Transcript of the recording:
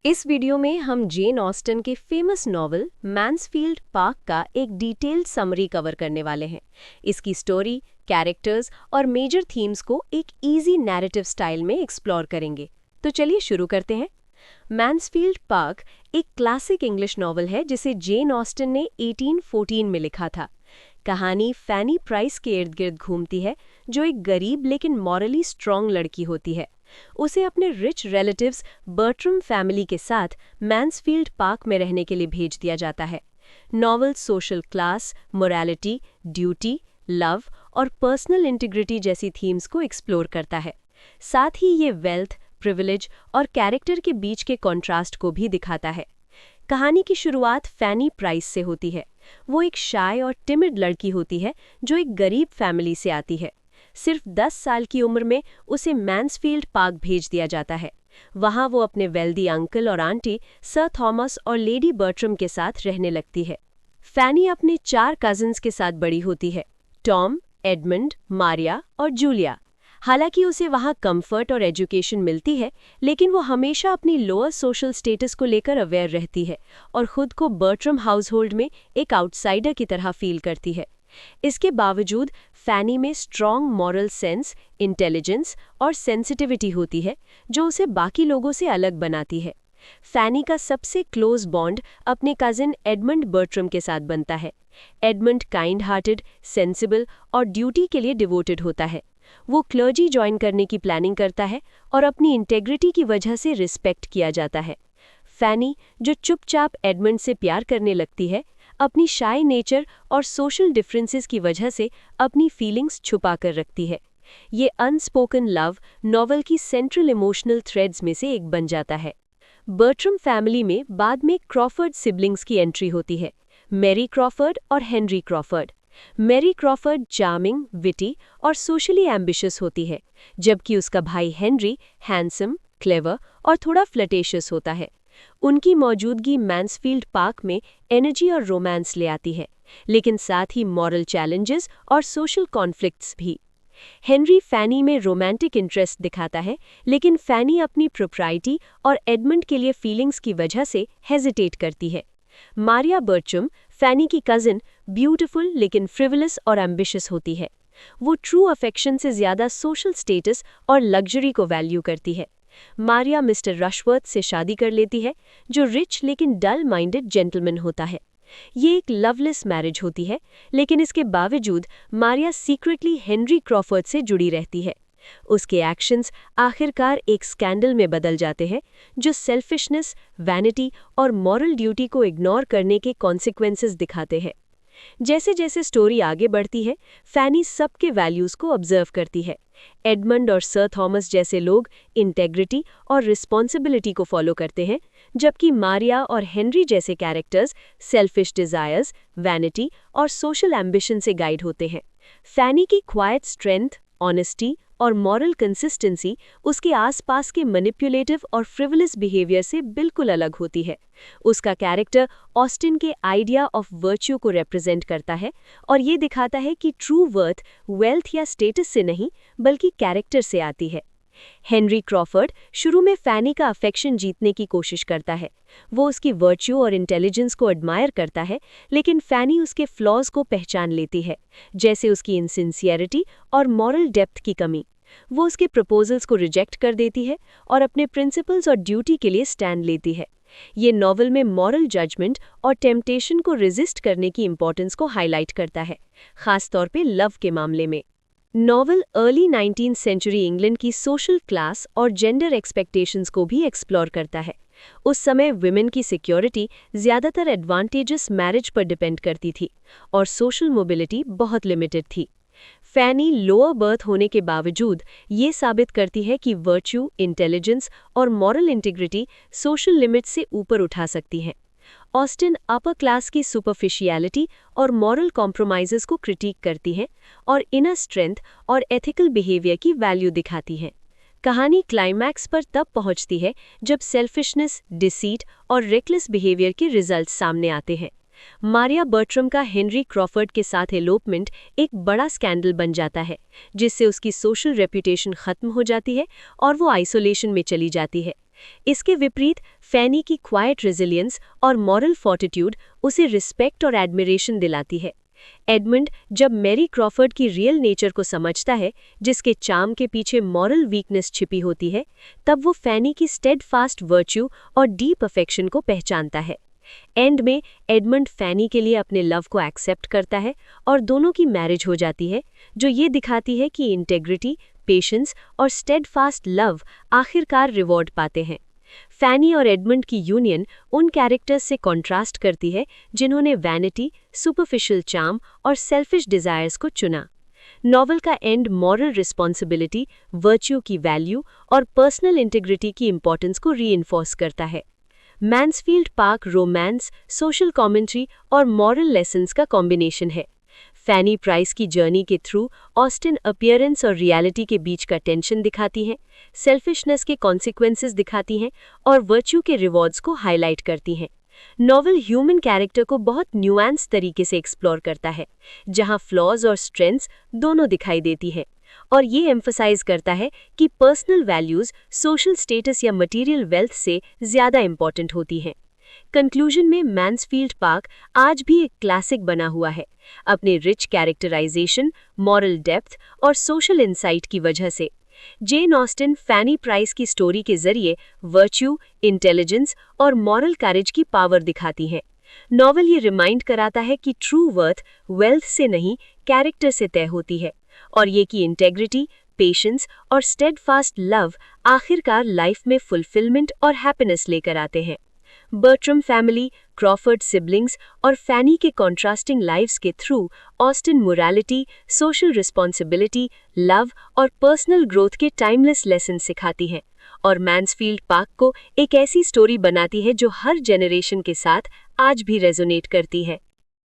इस वीडियो में हम जेन ऑस्टन के फेमस नॉवल मैन्सफील्ड पार्क का एक डिटेल्ड समरी कवर करने वाले हैं। इसकी स्टोरी, कैरेक्टर्स और मेजर थीम्स को एक इजी नैरेटिव स्टाइल में एक्सप्लोर करेंगे। तो चलिए शुरू करते हैं। मैन्सफील्ड पार्क एक क्लासिक इंग्लिश नॉवल है जिसे जेन ऑस्टन ने 1814 में लिखा था। कहानी फैनी प्राइस के इर्द गिर्द घूमती है, जो एक गरीब लेकिन मॉरली स्ट्रॉन्ग लड़की होती है। उसे अपने रिच रिलेटिव्स बर्ट्रम फैमिली के साथ मैन्सफील्ड पार्क में रहने के लिए भेज दिया जाता है। Novel social class, morality, duty, love और पर्सनल इंटीग्रिटी जैसी थीम्स को एक्सप्लोर करता है। साथ ही ये वेल्थ, प्रिविलेज और कैरेक्टर के बीच के कॉन्ट्रास्ट को भी दिखाता है। कहानी की शुरुआत फैनी प्राइस से होती है। वो एक शाय और टिमिड लड़की होती है जो एक गरीब फैमिली से आती है। सिर्फ 10 साल की उम्र में उसे मैन्सफील्ड पार्क भेज दिया जाता है। वहां वो अपने वेल्दी अंकल और आंटी सर थॉमस और लेडी बर्ट्रम के साथ रहने लगती है। फैनी अपने 4 कजिन्स के साथ बड़ी होती है, टॉम, एडमंड, मारिया और जूलिया। हालांकि उसे वहां कंफर्ट और एजुकेशन मिलती है, लेकिन वो हमेशा अपनी लोअर सोशल स्टेटस को लेकर अवेयर रहती है और खुद को बर्ट्रम हाउसहोल्ड में एक आउटसाइडर की तरह फील करती है। इसके बावजूद फैनी में स्ट्रॉन्ग मॉरल सेंस, इंटेलिजेंस और सेंसिटिविटी होती है, जो उसे बाकी लोगों से अलग बनाती है। फैनी का सबसे क्लोज बॉन्ड अपने कजिन एडमंड बर्ट्रम के साथ बनता है। एडमंड काइंड हार्टेड, सेंसिबल और ड्यूटी के लिए डिवोटेड होता है। वो क्लर्जी ज्वाइन करने की प्लानिंग करता है और अपनी इंटेग्रिटी की वजह से रिस्पेक्ट किया जाता है। फैनी, जो चुपचाप एडमंड से प्यार करने लगती है, अपनी शाय नेचर और सोशल डिफरेंसेस की वजह से अपनी फीलिंग्स छुपा कर रखती है। ये अनस्पोकन लव नॉवल की सेंट्रल इमोशनल थ्रेड्स में से एक बन जाता है। बर्ट्रम फैमिली में बाद में क्रॉफर्ड सिबलिंग्स की एंट्री होती है, मैरी क्रॉफर्ड और Henry Crawford. Mary Crawford charming, witty और सोशली एम्बिशियस होती है, जबकि उसका भाई हेनरी हैंडसम, क्लेवर और थोड़ा फ्लर्टेशियस होता है। उनकी मौजूदगी मैन्सफील्ड पार्क में एनर्जी और रोमांस ले आती है, लेकिन साथ ही मॉरल चैलेंजेस और सोशल कॉन्फ्लिक्ट्स भी। हेनरी फैनी में रोमांटिक इंटरेस्ट दिखाता है, लेकिन फैनी अपनी प्रोप्राइटी और एडमंड के लिए फीलिंग्स की वजह से हेजिटेट करती है। मारिया बर्ट्रम, फैनी की कजिन, ब्यूटीफुल लेकिन फ्रिवलस और एम्बिशियस होती है। वो ट्रू अफेक्शन से ज़्यादा सोशल स्टेटस और लग्जरी को वैल्यू करती है। मारिया मिस्टर रशवर्थ से शादी कर लेती है, जो रिच लेकिन डल माइंडेड जेंटलमैन होता है। ये एक लवलेस मैरिज होती है, लेकिन इसके बावजूद मारिया सीक्रेटली हेनरी क्रॉफर्ड से जुड़ी रहती है। उसके एक्शंस आखिरकार एक स्कैंडल में बदल जाते हैं, जो सेल्फिशनेस, वैनिटी और मॉरल ड्यूटी को इग्नोर करने के कॉन्सिक्वेंसेस दिखाते हैं। जैसे जैसे स्टोरी आगे बढ़ती है, फैनी सबके वैल्यूज़ को ऑब्जर्व करती है। एडमंड और सर थॉमस जैसे लोग इंटेग्रिटी और रिस्पॉन्सिबिलिटी को फॉलो करते हैं, जबकि मारिया और हेनरी जैसे कैरेक्टर्स सेल्फिश डिज़ायर्स, वैनिटी और सोशल एम्बिशन से गाइड होते हैं। फैनी की क्वाइट स्ट्रेंथ, ऑनेस्टी और मॉरल कंसिस्टेंसी उसके आसपास के मैनिपुलेटिव और फ्रिवलस बिहेवियर से बिल्कुल अलग होती है। उसका कैरेक्टर ऑस्टिन के आइडिया ऑफ वर्च्यू को रिप्रेजेंट करता है और ये दिखाता है कि ट्रू वर्थ वेल्थ या स्टेटस से नहीं, बल्कि कैरेक्टर से आती है। हेनरी क्रॉफर्ड शुरू में फैनी का अफेक्शन जीतने की कोशिश करता है। वो उसकी वर्च्यू और इंटेलिजेंस को एडमायर करता है, लेकिन फैनी उसके फ्लॉज को पहचान लेती है, जैसे उसकी इनसिंसियरिटी और मॉरल डेप्थ की कमी। वो उसके प्रपोजल्स को रिजेक्ट कर देती है और अपने प्रिंसिपल्स और ड्यूटी के लिए स्टैंड लेती है। ये नॉवल में मॉरल जजमेंट और टेम्पटेशन को रेजिस्ट करने की इंपॉर्टेंस को हाईलाइट करता है, खासतौर पे लव के मामले में। Novel early 19th century England की सोशल क्लास और जेंडर एक्सपेक्टेशंस को भी एक्सप्लोर करता है। उस समय विमेन की सिक्योरिटी ज़्यादातर एडवांटेजेस मैरिज पर डिपेंड करती थी और सोशल मोबिलिटी बहुत लिमिटेड थी। फैनी लोअर बर्थ होने के बावजूद ये साबित करती है कि वर्च्यू, इंटेलिजेंस और मॉरल इंटीग्रिटी सोशल लिमिट्स से ऊपर उठा सकती हैं। ऑस्टिन अपर क्लास की सुपरफिशियलिटी और मॉरल कॉम्प्रोमाइजेस को क्रिटिक करती है और इनर स्ट्रेंथ और एथिकल बिहेवियर की वैल्यू दिखाती है। कहानी क्लाइमैक्स पर तब पहुंचती है जब सेल्फिशनेस, डिसीट और रेकलेस बिहेवियर के रिजल्ट्स सामने आते हैं। मारिया बर्ट्रम का हेनरी क्रॉफर्ड के साथ एलोपमेंट एक बड़ा स्कैंडल बन जाता है, जिससे उसकी सोशल रेपुटेशन खत्म हो जाती है और वो आइसोलेशन में चली जाती है। इसके विपरीत फैनी की क्वाइट रेजिलियंस और मॉरल फॉर्टिट्यूड उसे रिस्पेक्ट और एडमिरेशन दिलाती है। एडमंड जब मैरी क्रॉफर्ड की रियल नेचर को समझता है, जिसके चार्म के पीछे मॉरल वीकनेस छिपी होती है, तब वो फैनी की स्टेडफास्ट वर्च्यू और डीप अफेक्शन को पहचानता है। एंड में एडमंड फैनी के लिए अपने लव को एक्सेप्ट करता है और दोनों की मैरिज हो जाती है, जो ये दिखाती है कि इंटेग्रिटी, पेशेंस और स्टेडफास्ट लव आखिरकार रिवॉर्ड पाते हैं। फैनी और एडमंड की यूनियन उन कैरेक्टर्स से कॉन्ट्रास्ट करती है जिन्होंने वैनिटी, सुपरफिशियल चार्म और सेल्फिश डिजायर्स को चुना। नॉवल का एंड मॉरल रिस्पॉन्सिबिलिटी, वर्च्यू की वैल्यू और पर्सनल इंटीग्रिटी की इंपॉर्टेंस को रीइंफोर्स करता है। Mansfield park romance, social commentary और मॉरल लेसन्स का कॉम्बिनेशन है। फैनी प्राइस की जर्नी के थ्रू ऑस्टिन अपीयरेंस और रियलिटी के बीच का टेंशन दिखाती हैं, सेल्फिशनेस के कॉन्सिक्वेंसेस दिखाती हैं और वर्च्यू के रिवॉर्ड्स को हाईलाइट करती हैं। नॉवल ह्यूमन कैरेक्टर को बहुत न्यूएंस तरीके से एक्सप्लोर करता है, जहां फ्लॉज और स्ट्रेंथ्स दोनों दिखाई देती हैं, और ये एम्फसाइज करता है कि पर्सनल वैल्यूज सोशल स्टेटस या मटेरियल वेल्थ से ज़्यादा इंपॉर्टेंट होती हैं। कंक्लूजन में मैन्सफील्ड पार्क आज भी एक क्लासिक बना हुआ है, अपने रिच कैरेक्टराइजेशन, मॉरल डेप्थ और सोशल इंसाइट की वजह से। जेन ऑस्टिन फैनी प्राइस की स्टोरी के जरिए वर्च्यू, इंटेलिजेंस और मॉरल करेज की पावर दिखाती है। नॉवल ये रिमाइंड कराता है कि ट्रू वर्थ वेल्थ से नहीं, कैरेक्टर से तय होती है, और ये कि इंटेग्रिटी, पेशेंस और स्टेडफास्ट लव आखिरकार लाइफ में फुलफिलमेंट और हैप्पीनेस लेकर आते हैं। बर्ट्रम फैमिली, क्रॉफर्ड सिबलिंग्स और फैनी के कॉन्ट्रास्टिंग लाइव्स के through Austin morality, social responsibility, love और पर्सनल ग्रोथ के टाइमलेस लेसन सिखाती हैं, और मैन्सफील्ड पार्क को एक ऐसी स्टोरी बनाती है जो हर जेनरेशन के साथ आज भी रेजोनेट करती है।